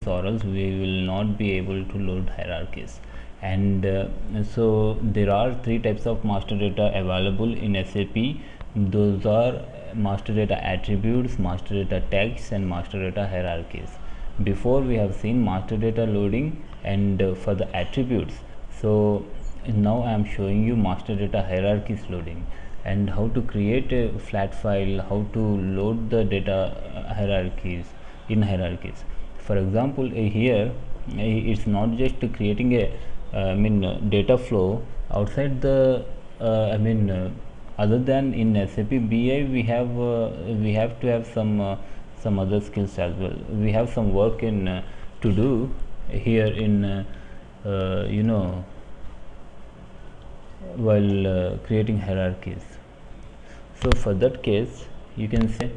or else we will not be able to load hierarchies. And so there are three types of master data available in SAP. Those are master data attributes, master data tags, and master data hierarchies. Before we have seen master data loading and for the attributes. So now I am showing you master data hierarchies loading and how to create a flat file, how to load the data hierarchies in hierarchies. For example, here it's not just creating a data flow outside the other than in SAP BI we have to have some other skills as well. We have some work in to do here in while creating hierarchies. So for that case you can say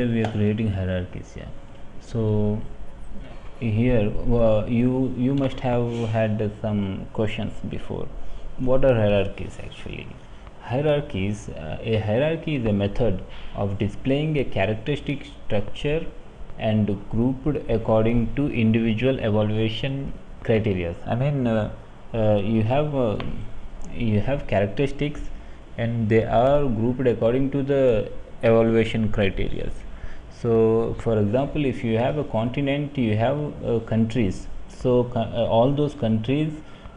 we are creating hierarchies. Yeah, so here you must have had some questions before. What are hierarchies actually? A hierarchy is a method of displaying a characteristic structure and grouped according to individual evaluation criteria. You have characteristics and they are grouped according to the evaluation criteria. So for example, if you have a continent, you have countries. So all those countries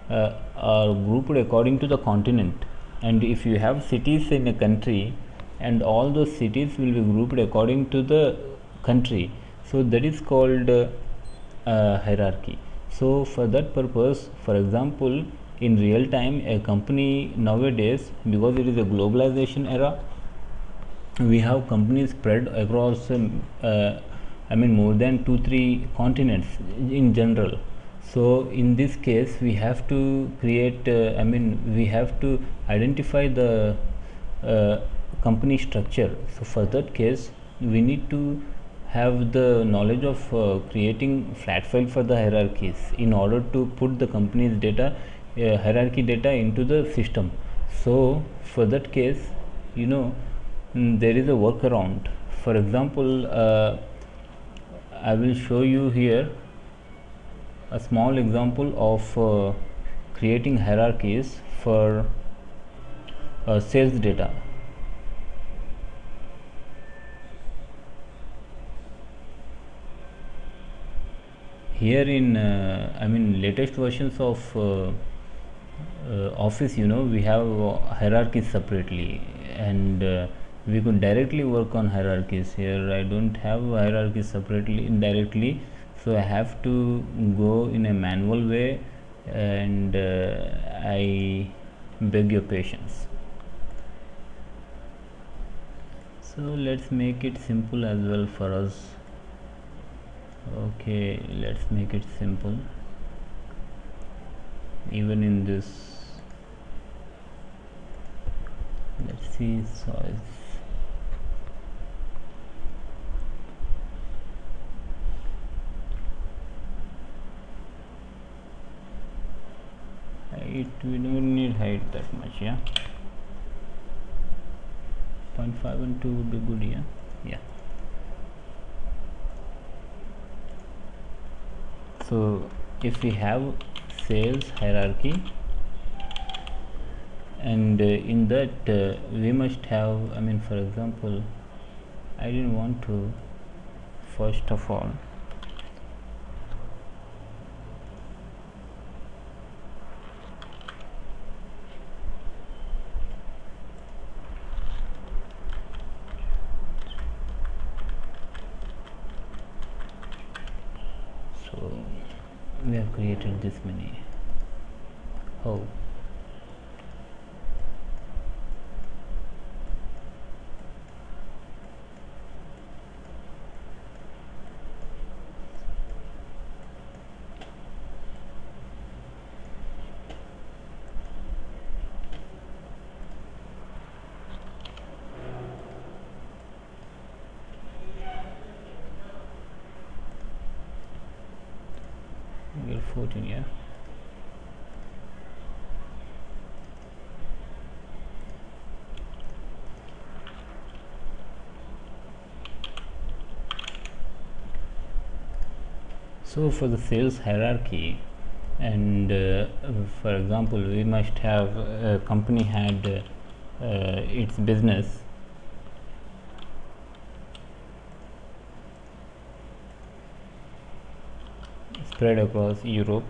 are grouped according to the continent. And if you have cities in a country, and all those cities will be grouped according to the country, so that is called hierarchy. So for that purpose, for example, in real time, a company nowadays, because it is a globalization era, we have companies spread across more than 2-3 continents in general. So in this case we have to create we have to identify the company structure. So for that case we need to have the knowledge of creating flat file for the hierarchies in order to put the company's data hierarchy data into the system. So for that case there is a workaround. For example, I will show you here a small example of creating hierarchies for sales data. Here in latest versions of Office, we have hierarchies separately, and we could directly work on hierarchies. Here I don't have hierarchies separately indirectly, so I have to go in a manual way, and I beg your patience. So let's make it simple as well for us. Okay, let's make it simple even in this. Let's see size. We don't need height that much. Yeah, 0.5 and 2 would be good. Yeah. So if we have sales hierarchy, and in that we must have, for example, I didn't want to, first of all, we have created this many. How? We're 14, yeah. So for the sales hierarchy, and for example, we must have a company had its business spread across Europe,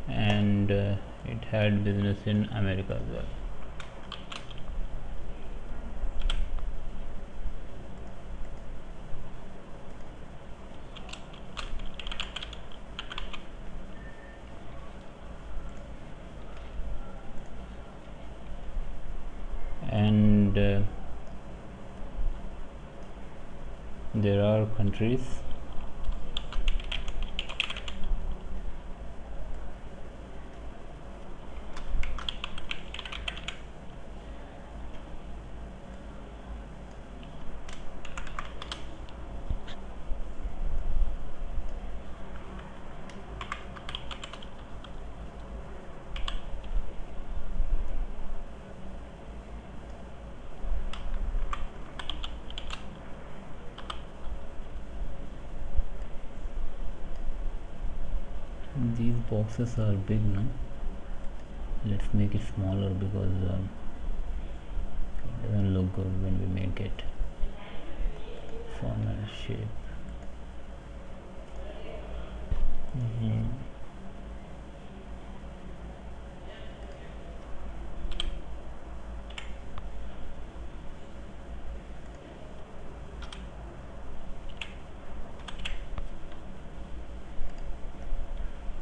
and it had business in America as well. And there are countries these boxes are big, no? Let's make it smaller because it doesn't look good when we make it format shape.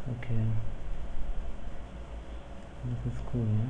Okay, this is cool, no?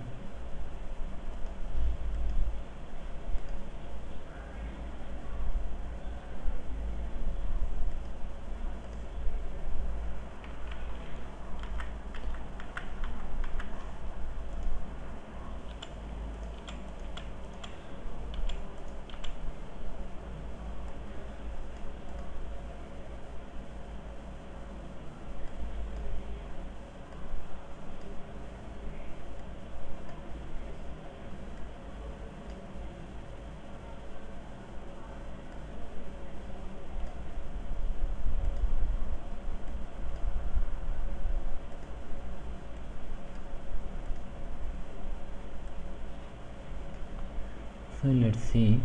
So let's see.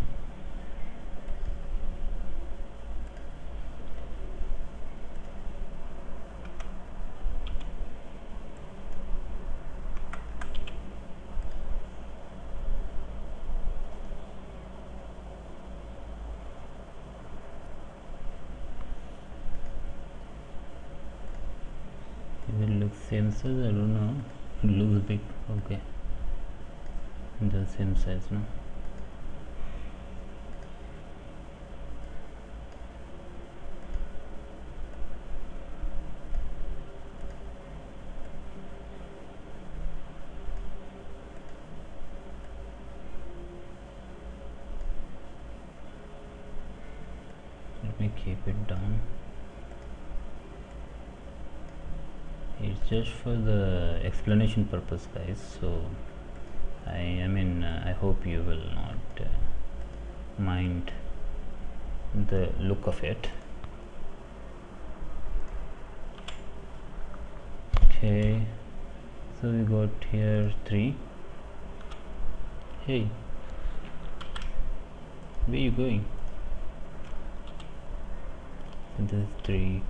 If it looks same size, I don't know. It looks big. Okay, the same size, no? Let me keep it down. It's just for the explanation purpose, guys, so I mean I hope you will not mind the look of it. Okay, so we got here 3. Hey, where you going? So this is 3.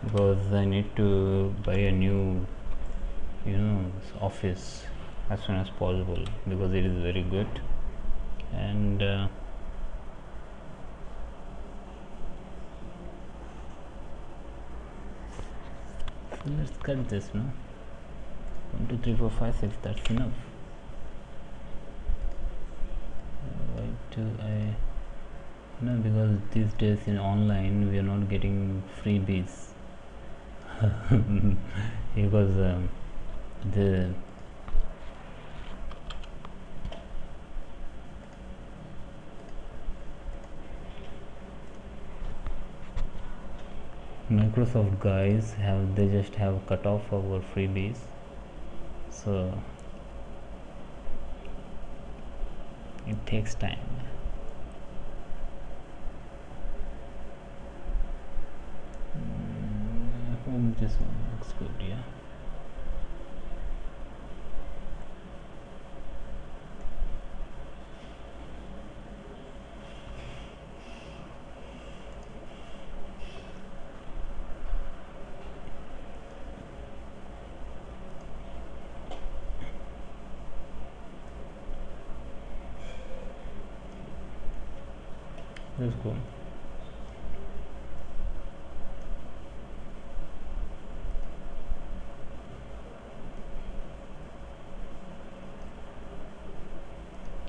Because I need to buy a new, office as soon as possible, because it is very good. And so let's cut this, no? 1 2 3 4 5 6, that's enough. Why do I no? Because these days in online we are not getting freebies. Because the Microsoft guys they just have cut off our freebies, so it takes time. This one looks good, yeah. Let's go.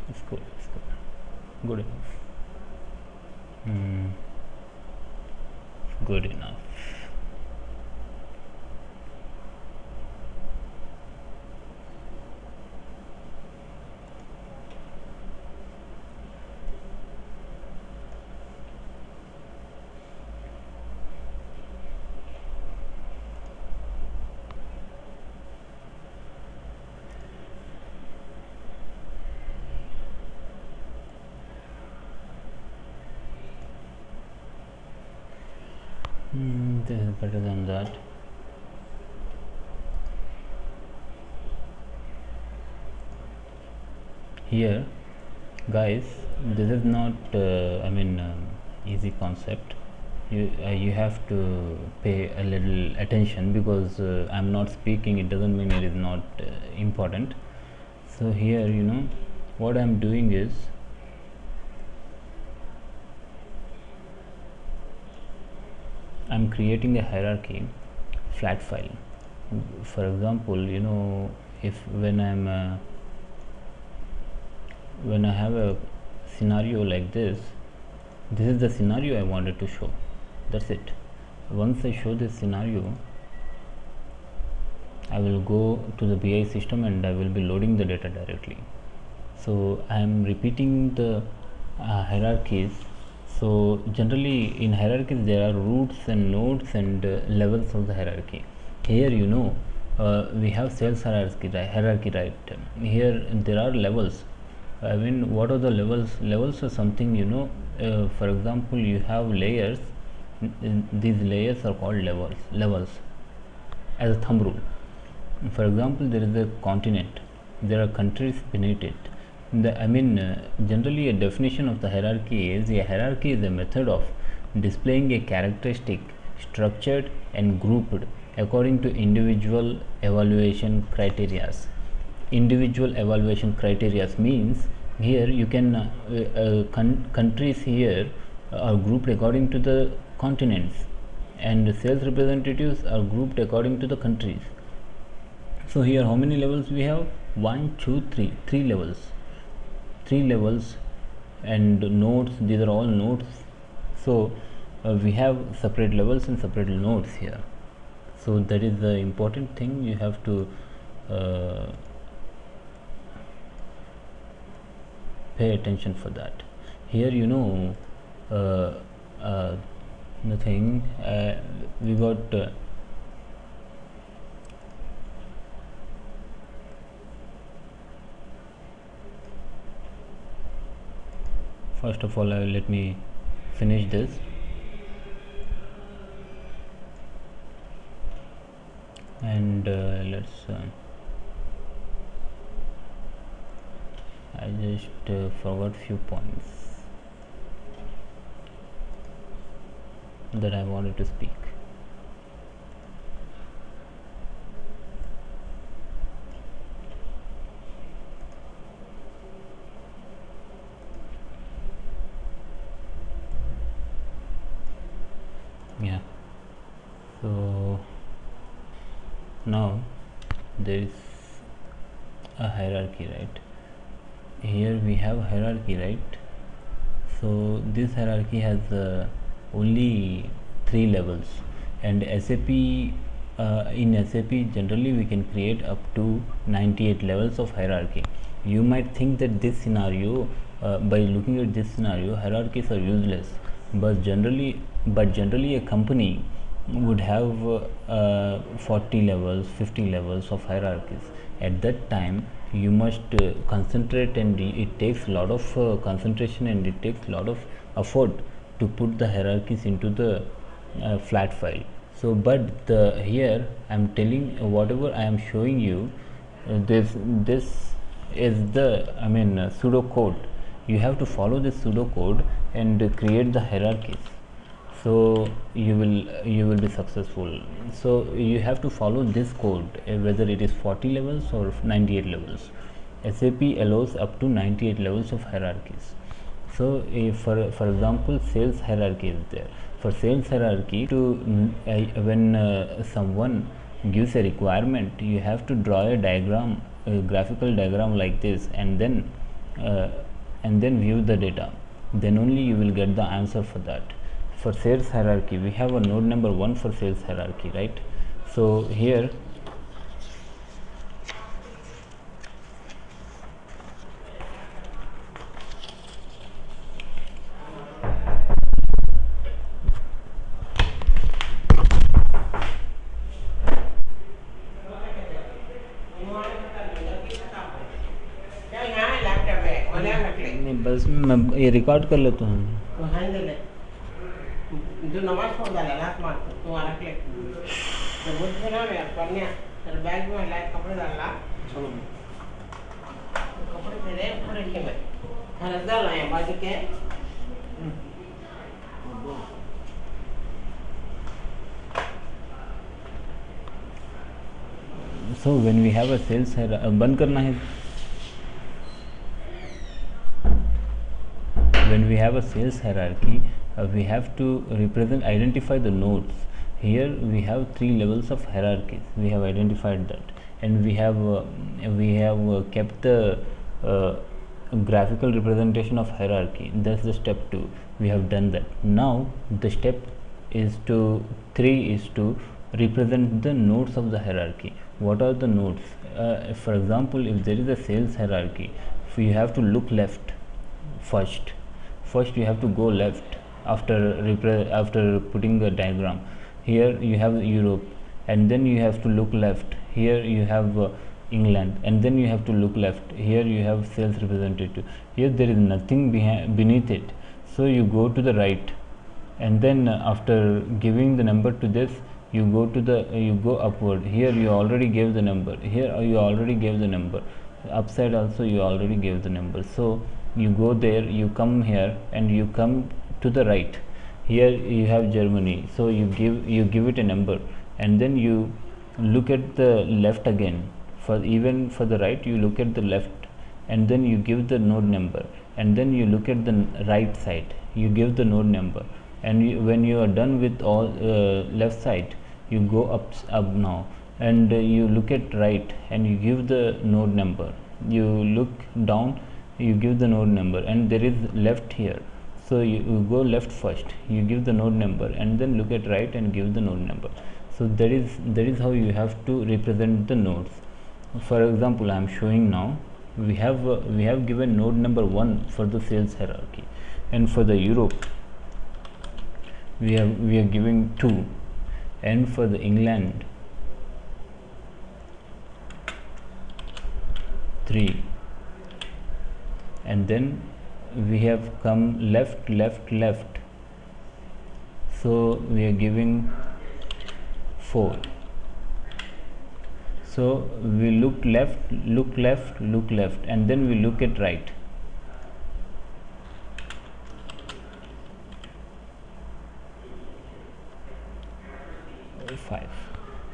It's cool. It's cool. Good enough. Good enough. This is better than that. Here, guys, this is not easy concept. You have to pay a little attention, because I'm not speaking, it doesn't mean it is not important. So here, what I'm doing is, I'm creating a hierarchy flat file. For example, if when I have a scenario like this is the scenario I wanted to show. That's it. Once I show this scenario, I will go to the BI system and I will be loading the data directly. So I am repeating the hierarchies. So generally in hierarchies there are roots and nodes and levels of the hierarchy. Here we have sales hierarchy, right? Here there are levels. What are the levels? Levels are something, for example, you have layers. These layers are called levels as a thumb rule. For example, there is a continent, there are countries beneath it. Generally a definition of the hierarchy is, a hierarchy is a method of displaying a characteristic structured and grouped according to individual evaluation criteria. Individual evaluation criteria means, here you can countries here are grouped according to the continents, and sales representatives are grouped according to the countries. So here how many levels we have? 1, 2, 3. Three levels. And nodes, these are all nodes. So we have separate levels and separate nodes here. So that is the important thing. You have to pay attention for that. Here nothing, we got first of all let me finish this. And let's I just forgot few points that I wanted to speak. Yeah, so now there is a hierarchy, right? Here we have hierarchy, right? So this hierarchy has only 3 levels, and SAP in SAP generally we can create up to 98 levels of hierarchy. You might think that this scenario, by looking at this scenario, hierarchies are useless, but generally a company would have 40 levels, 50 levels of hierarchies. At that time you must concentrate, and it takes a lot of concentration, and it takes a lot of effort to put the hierarchies into the flat file. So but here I am telling, whatever I am showing you, this is the pseudo code. You have to follow this pseudo code and create the hierarchies, so you will be successful. So you have to follow this code, whether it is 40 levels or 98 levels. SAP allows up to 98 levels of hierarchies. So if for example sales hierarchy is there. For sales hierarchy, when someone gives a requirement, you have to draw a diagram, a graphical diagram like this, and then view the data. Then only you will get the answer for that. For sales hierarchy, we have a node number 1 for sales hierarchy, right? So here बस मैं ये record कर लेता हूँ. जो नमाज पढ़ डाला लात मार तो वाला क्लिक तो बुद्ध ना मैं पढ़ने तेरे बैग में लाइट कपड़े डाला कपड़े तेरे पूरे के में हर डाल आया बाजू के. So when we have a sales बंद करना है. When we have a sales hierarchy, we have to identify the nodes. Here we have 3 levels of hierarchies. We have identified that, and we have kept the graphical representation of hierarchy. That's the step 2. We have done that. Now the step 3 is to represent the nodes of the hierarchy. What are the nodes? For example, if there is a sales hierarchy, you have to look left first. You have to go left after putting the diagram. Here you have Europe, and then you have to look left. Here you have England, and then you have to look left. Here you have sales representative. Here there is nothing beneath it, so you go to the right, and then after giving the number to this, you go upward. Here you already gave the number. Here you already gave the number. Upside also you already gave the number. So you go there, you come here, and you come to the right. Here you have Germany, so you give it a number, and then you look at the left again. For the right, you look at the left, and then you give the node number, and then you look at the right side, you give the node number, and when you are done with all left side, you go up now, and you look at right, and you give the node number. You look down, you give the node number, and there is left here, so you go left first, you give the node number, and then look at right and give the node number. So that is how you have to represent the nodes. For example, I am showing now. We have given node number 1 for the sales hierarchy, and for the Europe we are giving 2, and for the England 3, and then we have come left, so we are giving 4. So we look left, and then we look at right.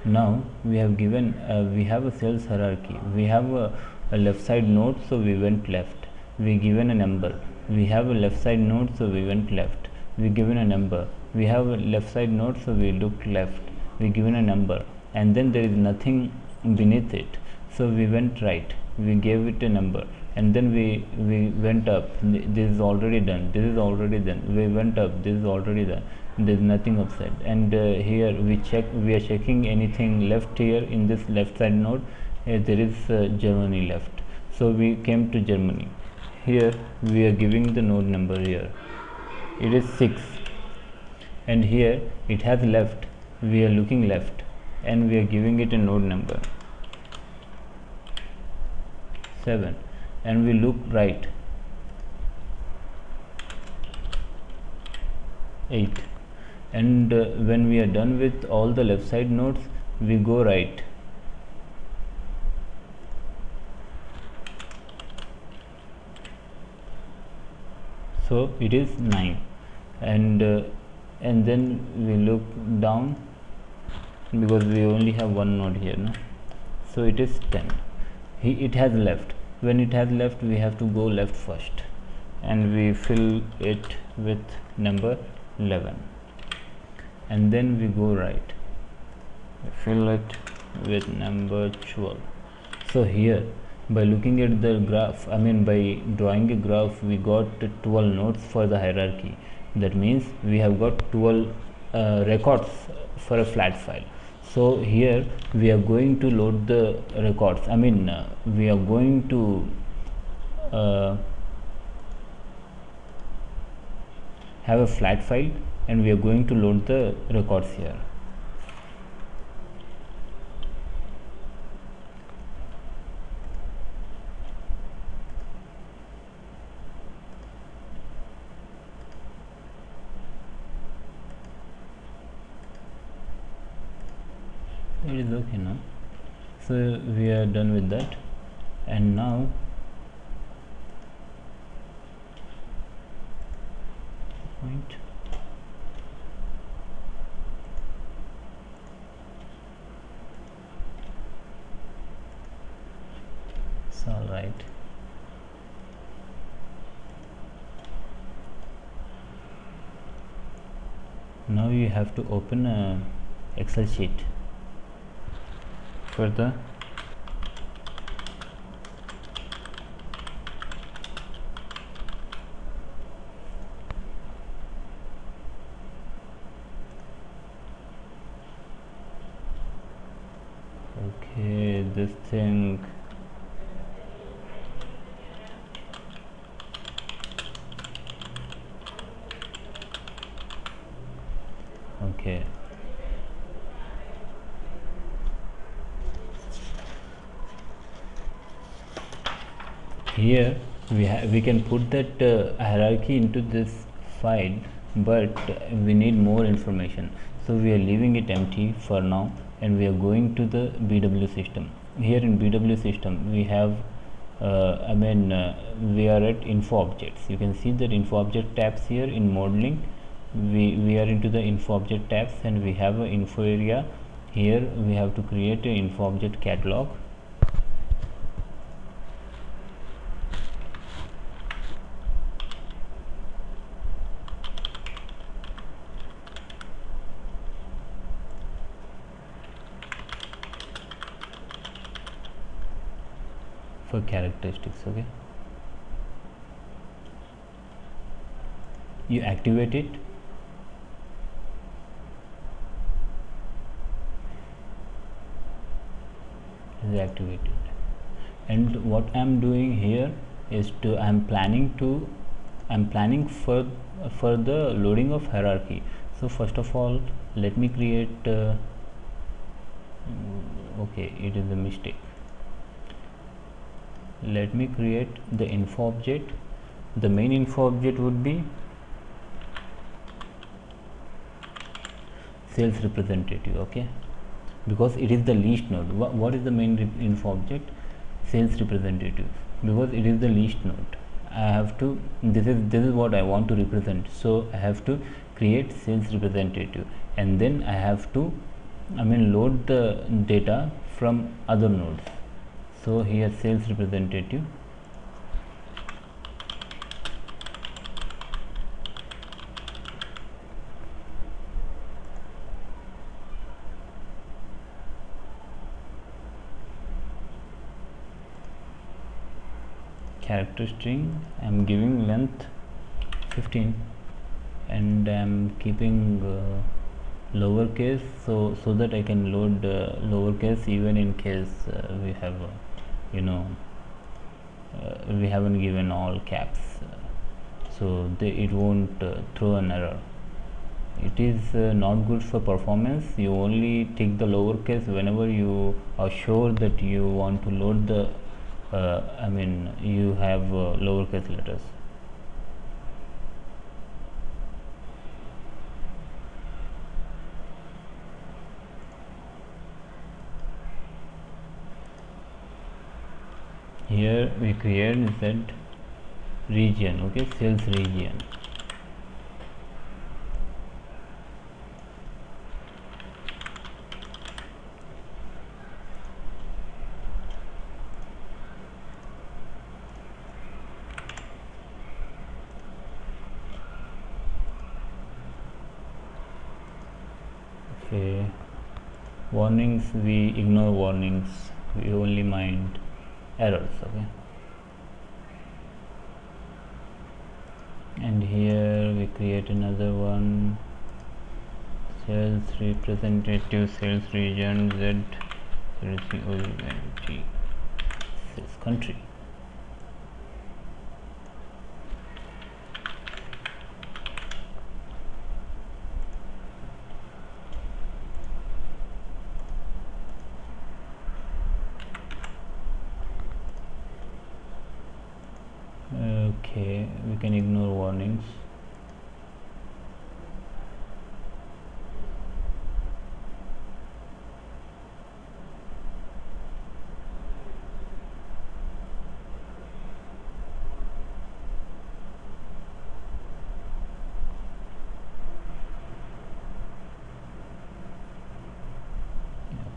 Now we have given we have a sales hierarchy. We have a left side node, so we went left. We given a number. We have a left side node, so we went left. We given a number. We have a left side node, so we looked left. We given a number, and then there is nothing beneath it, so we went right. We gave it a number, and then we went up. This is already done. This is already done. We went up. This is already done. There is nothing upside, and here we are checking anything left. Here in this left side node, there is Germany left, so we came to Germany. Here we are giving the node number. Here it is 6, and here it has left, we are looking left and we are giving it a node number 7, and we look right 8, and when we are done with all the left side nodes, we go right. So it is 9, and then we look down because we only have one node here, no? So it is 10. It has left. When it has left, we have to go left first, and we fill it with number 11, and then we go right, we fill it with number 12. So here, by looking at the graph, by drawing a graph, we got 12 nodes for the hierarchy. That means we have got 12 records for a flat file. So here we are going to load the records. We are going to have a flat file, and we are going to load the records here. It is okay now. So we are done with that, and now point it's all right. Now you have to open a Excel sheet for the this thing. Okay, here we can put that hierarchy into this file, but we need more information, so we are leaving it empty for now, and we are going to the BW system. Here in BW system we have we are at info objects. You can see that info object tabs here in modeling. We are into the info object tabs, and we have an info area. Here we have to create an info object catalog. For characteristics, okay, you activate it, is activated. And what I am doing here is I am planning for the loading of hierarchy. So first of all, let me create okay, it is a mistake. Let me create the info object. The main info object would be sales representative, okay, because it is the least node. What is the main info object? Sales representative, because it is the least node. I have to, this is what I want to represent, so I have to create sales representative, and then I have to load the data from other nodes. So here sales representative, character string, I am giving length 15, and I am keeping lowercase, so that I can load lowercase even in case we have we haven't given all caps, so it won't throw an error. it is not good for performance. You only take the lowercase whenever you are sure that you want to load the you have lowercase letters. Here we create Z region, okay, sales region. Okay, warnings, we ignore warnings, we only mind errors, okay. And here we create another one, sales representative, sales region Z, sales country. Okay, we can ignore warnings.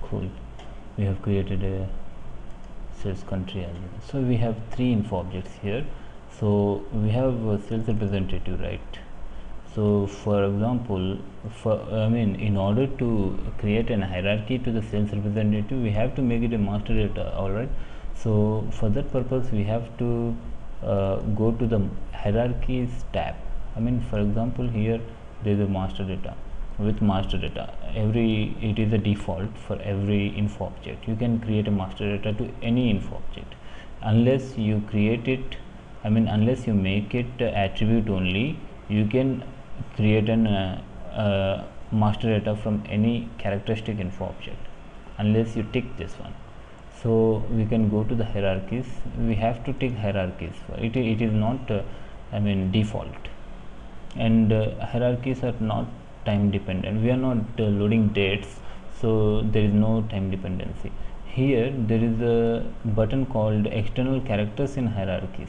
Cool, we have created a sales country as well. So we have three info objects here. So we have a sales representative, right? So for example, in order to create an hierarchy to the sales representative, we have to make it a master data, all right. So for that purpose, we have to go to the hierarchies tab. For example, here there is a master data. With master data, it is a default for every info object. You can create a master data to any info object, unless you create it, unless you make it attribute only. You can create an master data from any characteristic info object, unless you tick this one. So we can go to the hierarchies. We have to tick hierarchies. It is not default, and hierarchies are not time dependent. We are not loading dates, so there is no time dependency. Here there is a button called external characters in hierarchies.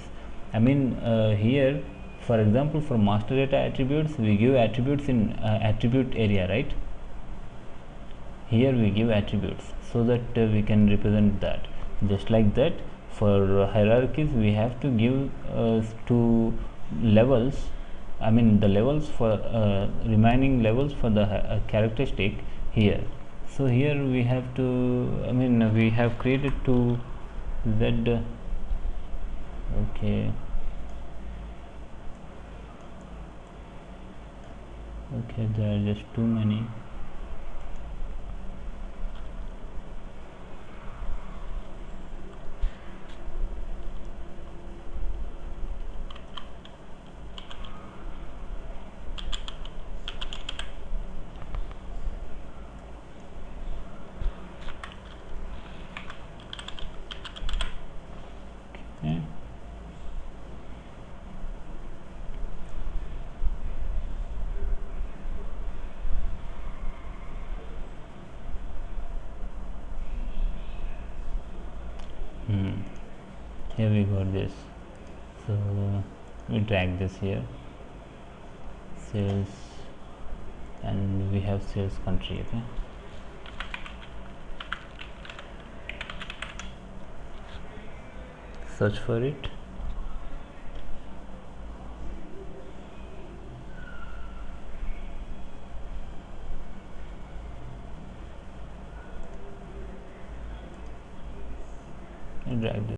Here, for example, for master data attributes, we give attributes in attribute area, right? Here we give attributes so that we can represent that. Just like that, for hierarchies we have to give two levels. The levels for remaining levels for the characteristic here. So here we have to, we have created two Z. Okay, there are just too many. Okay. Here we got this. So we drag this here, sales, and we have sales country. Okay, search for it. And drag this.